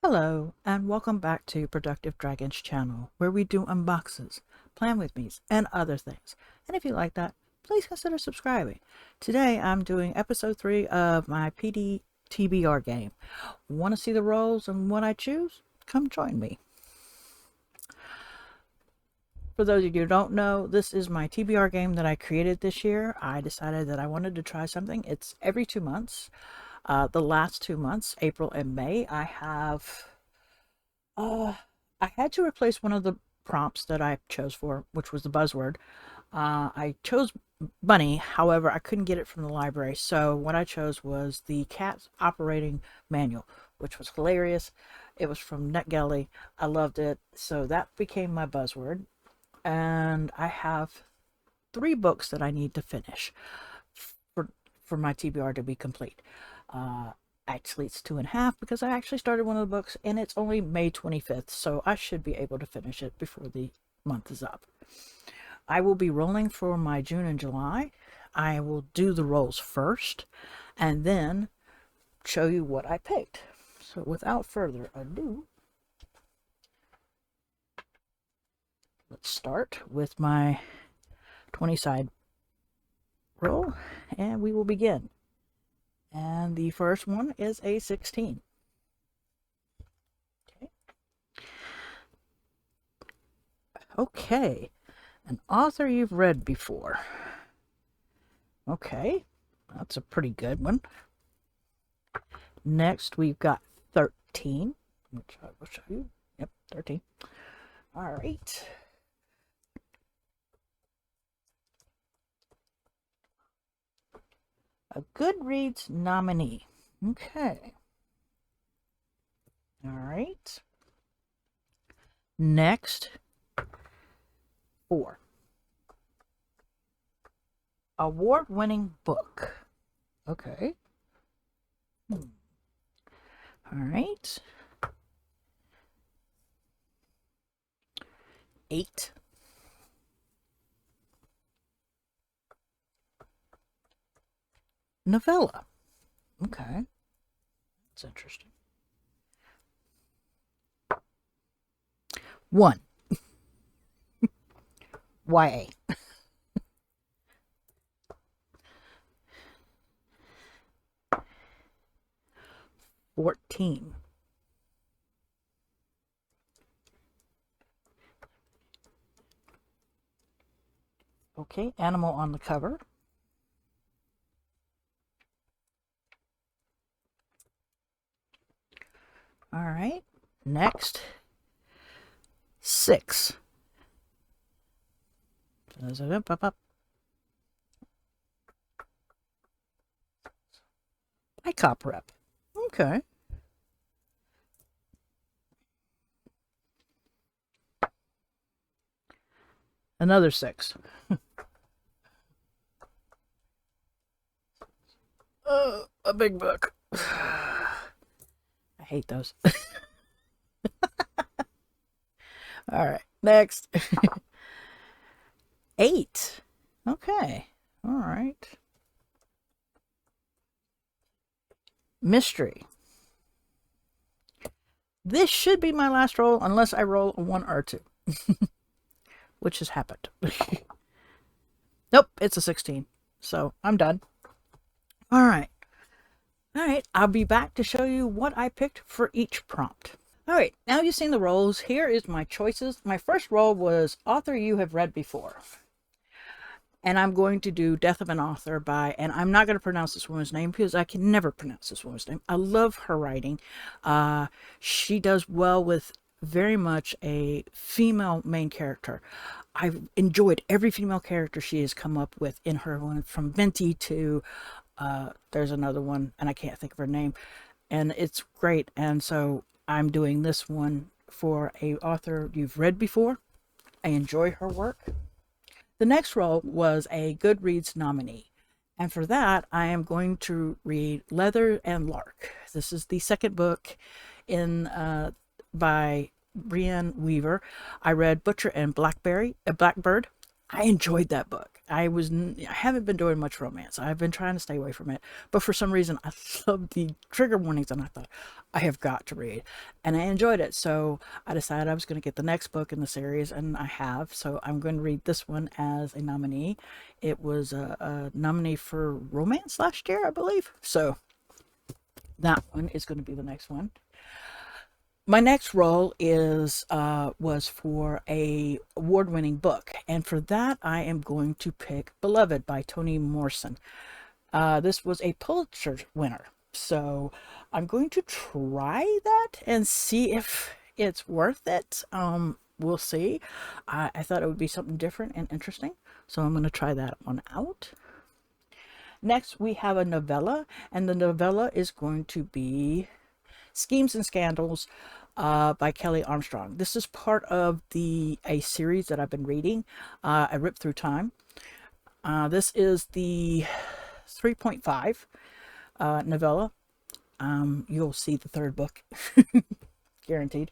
Hello, and welcome back to Productive Dragons channel, where we do unboxes, plan with me's, and other things. And if you like that, please consider subscribing. Today, I'm doing episode 3 of my TBR game. Want to see the rolls and what I choose? Come join me. For those of you who don't know, this is my TBR game that I created this year. I decided that I wanted to try something. It's every 2 months. The last 2 months, April and May, I had to replace one of the prompts that I chose for, which was the buzzword. I chose bunny, however, I couldn't get it from the library, so what I chose was the cat operating manual, which was hilarious. It was from NetGalley. I loved it, so that became my buzzword. And I have 3 books that I need to finish for my TBR to be complete. Actually, it's 2.5 because I actually started one of the books and it's only May 25th, so I should be able to finish it before the month is up. I will be rolling for my June and July. I will do the rolls first and then show you what I picked. So without further ado, let's start with my 20-side roll and we will begin. And the first one is a 16. Okay, an author you've read before. Okay, that's a pretty good one. Next, we've got 13, which I will show you. Yep, 13. All right. A Goodreads nominee. Okay. All right. Next, 4. Award-winning book. Okay. All right. 8. Novella. Okay. That's interesting. 1. YA. 14. Okay, animal on the cover. All right, next, 6. ICOP rep. Okay. Another 6. A big book. I hate those. All right, next. 8. Okay. All right. Mystery. This should be my last roll unless I roll a 1 or 2. Which has happened. Nope, it's a 16. So I'm done. All right. All right, I'll be back to show you what I picked for each prompt. All right, now you've seen the rolls. Here is my choices. My first roll was author you have read before. And I'm going to do Death of an Author by, and I'm not going to pronounce this woman's name because I can never pronounce this woman's name. I love her writing. She does well with very much a female main character. I've enjoyed every female character she has come up with in her one, from Venti to there's another one and I can't think of her name, and it's great. And so I'm doing this one for a author you've read before. I enjoy her work. The next role was a Goodreads nominee, and for that I am going to read Leather and Lark. This is the second book in by Brienne Weaver. I read Butcher and Blackbird. I enjoyed that book. I haven't been doing much romance. I've been trying to stay away from it, but for some reason I love the trigger warnings, and I thought I have got to read, and I enjoyed it. So I decided I was going to get the next book in the series, and I have. So I'm going to read this one as a nominee. It was a nominee for romance last year, I believe. So that one is going to be the next one. My next role was for a award-winning book, and for that I am going to pick Beloved by Toni Morrison. This was a Pulitzer winner, so I'm going to try that and see if it's worth it. We'll see. I thought it would be something different and interesting, so I'm going to try that one out. Next, we have a novella, and the novella is going to be Schemes and Scandals by Kelly Armstrong. This is part of a series that I've been reading. I ripped through time. This is the 3.5 novella. You'll see the third book. Guaranteed.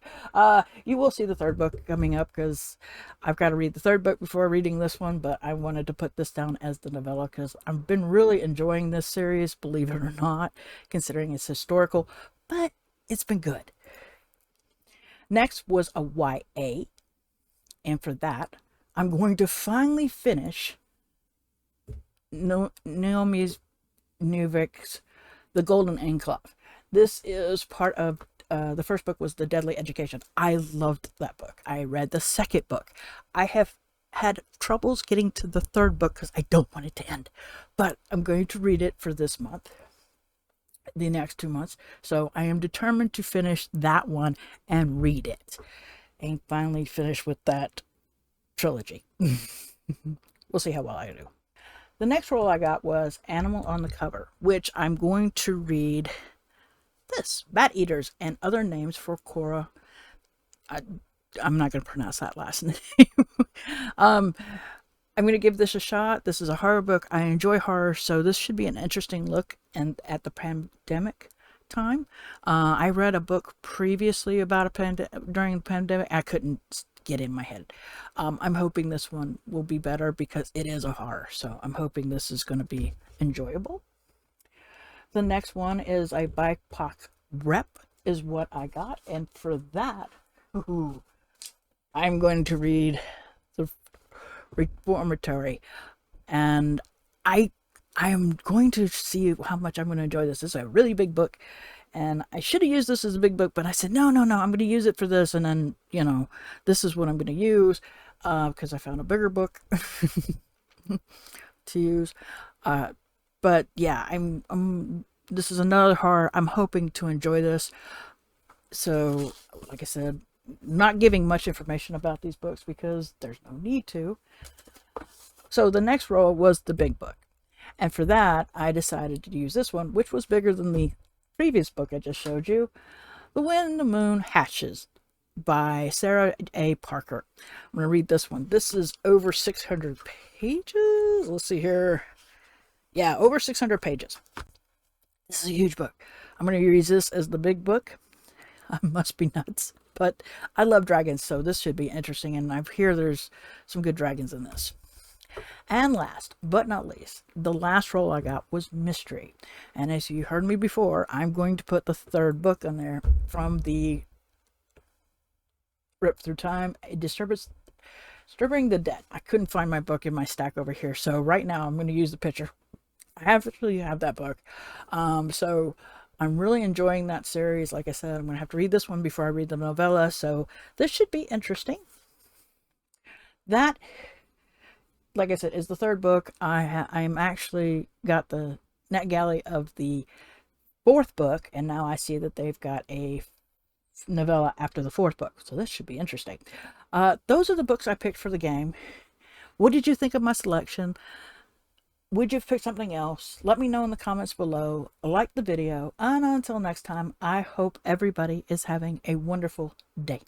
You will see the third book coming up, because I've got to read the third book before reading this one, but I wanted to put this down as the novella because I've been really enjoying this series, believe it or not, considering it's historical, but it's been good. Next was a YA, and for that I'm going to finally finish Naomi Novik's The Golden Enclave. This is part of the first book was The Deadly Education. I loved that book. I read the second book. I have had troubles getting to the third book because I don't want it to end, but I'm going to read it for this month, the next 2 months. So I am determined to finish that one and read it and finally finish with that trilogy. We'll see how well I do. The next role I got was Animal on the Cover, which I'm going to read this, Bat Eaters and Other Names for Cora. I'm not going to pronounce that last name. I'm going to give this a shot. This is a horror book. I enjoy horror, so this should be an interesting look at the pandemic time. I read a book previously about during the pandemic. I couldn't get in my head. I'm hoping this one will be better because it is a horror, so I'm hoping this is going to be enjoyable. The next one is a BIPOC rep is what I got, and for that, I'm going to read The Reformatory, and I am going to see how much I'm going to enjoy this. This is a really big book, and I should have used this as a big book, but I said, no, I'm going to use it for this, and then, this is what I'm going to use, because I found a bigger book to use. But yeah, this is another horror. I'm hoping to enjoy this. So, like I said, not giving much information about these books because there's no need to. So the next role was the big book. And for that, I decided to use this one, which was bigger than the previous book I just showed you. The Wind, the Moon, Hatches by Sarah A. Parker. I'm going to read this one. This is over 600 pages. Let's see here. Yeah, over 600 pages. This is a huge book. I'm going to use this as the big book. I must be nuts, but I love dragons, so this should be interesting, and I hear there's some good dragons in this. And last but not least, the last role I got was mystery. And as you heard me before, I'm going to put the third book on there from the Rip Through Time, Disturbing the Dead. I couldn't find my book in my stack over here, so right now I'm going to use the picture. I actually have that book. So I'm really enjoying that series. Like I said, I'm going to have to read this one before I read the novella, so this should be interesting. That, like I said, is the third book. I'm actually got the NetGalley of the fourth book, and now I see that they've got a novella after the fourth book, so this should be interesting. Those are the books I picked for the game. What did you think of my selection? Would you pick something else? Let me know in the comments below. Like the video, and until next time, I hope everybody is having a wonderful day.